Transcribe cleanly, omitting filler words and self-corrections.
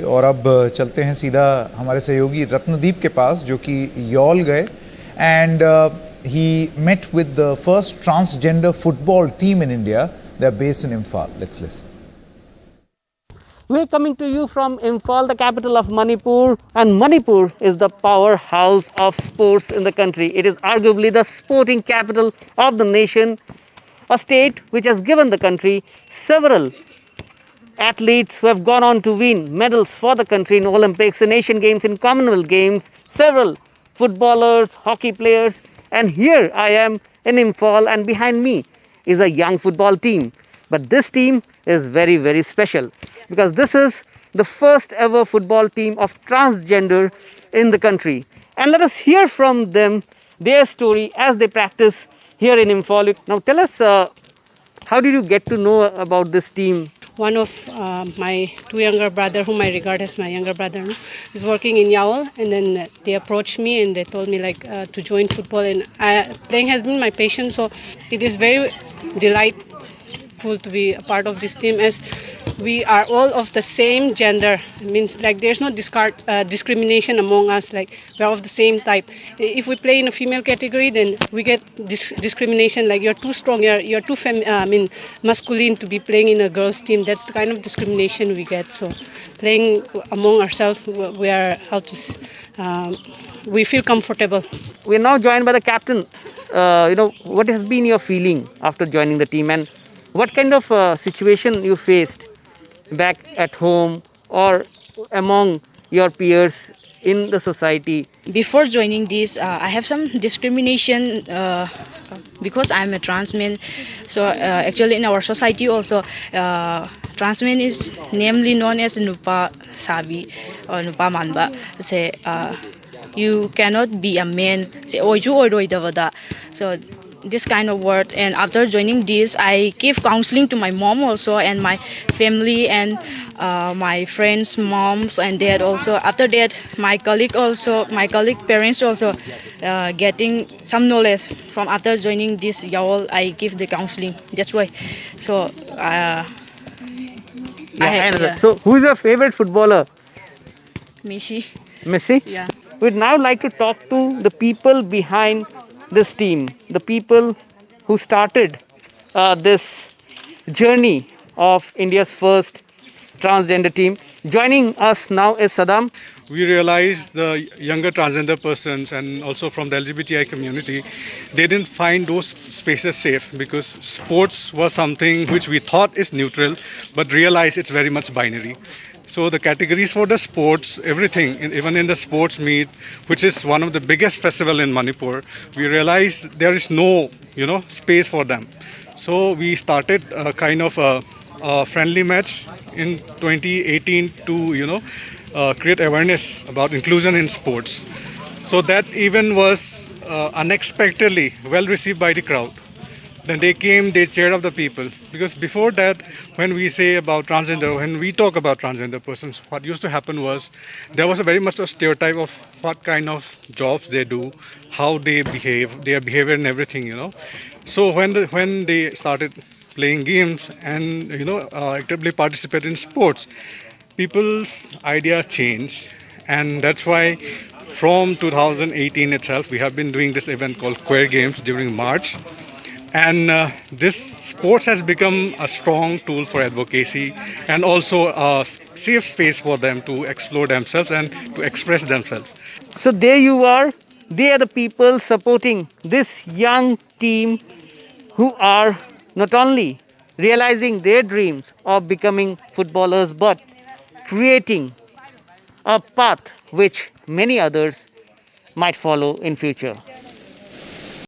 और अब चलते हैं सीधा हमारे सहयोगी रत्नदीप के पास जो कि यॉल गए and he met with the first transgender football team in India. They're based in Imphal. Let's listen. We're coming to you from Imphal, the capital of Manipur, and Manipur is the powerhouse of sports in the country. It is arguably the sporting capital of the nation, a state which has given the country several athletes who have gone on to win medals for the country in Olympics, in Asian Games, in Commonwealth Games, several footballers, hockey players, and here I am in Imphal and behind me is a young football team. But this team is very, very special because this is the first ever football team of transgender in the country. And let us hear from them their story as they practice here in Imphal. Now tell us, how did you get to know about this team? One of my two younger brother, whom I regard as my younger brother, is working in Yaol, and then they approached me and they told me to join football. And playing has been my passion, so it is very delightful to be a part of this team, as we are all of the same gender. It means there's no discrimination among us. We're of the same type. If we play in a female category, then we get discrimination. You're too strong, you're too masculine to be playing in a girls' team. That's the kind of discrimination we get. So playing among ourselves, we feel comfortable. We're now joined by the captain. What has been your feeling after joining the team, and what kind of situation you faced back at home or among your peers in the society? Before joining this, I have some discrimination because I'm a trans man. So actually in our society also, trans man is namely known as Nupa Sabi or Nupa Manba. Say you cannot be a man. Say oju. So this kind of word. And after joining this, I gave counseling to my mom also and my family and my friends' moms and dad also. After that, my colleague parents also getting some knowledge from after joining this Yaol. I give the counseling. That's why. So So who is your favorite footballer? Messi. Messi? Yeah. We'd now like to talk to the people behind this team, the people who started this journey of India's first transgender team. Joining us now is Saddam. We realized the younger transgender persons and also from the LGBTI community, they didn't find those spaces safe because sports was something which we thought is neutral, but realized it's very much binary. So the categories for the sports, everything, even in the sports meet, which is one of the biggest festival in Manipur, we realized there is no, space for them. So we started a kind of a friendly match in 2018 to, create awareness about inclusion in sports. So that event was unexpectedly well received by the crowd. Then they came, they cheered up the people. Because before that, when we talk about transgender persons, what used to happen was, there was very much a stereotype of what kind of jobs they do, how they behave, their behavior and everything, So when they started playing games and, actively participate in sports, people's idea changed. And that's why from 2018 itself, we have been doing this event called Queer Games during March. And this sports has become a strong tool for advocacy and also a safe space for them to explore themselves and to express themselves. So there you are. They are the people supporting this young team who are not only realizing their dreams of becoming footballers, but creating a path which many others might follow in future.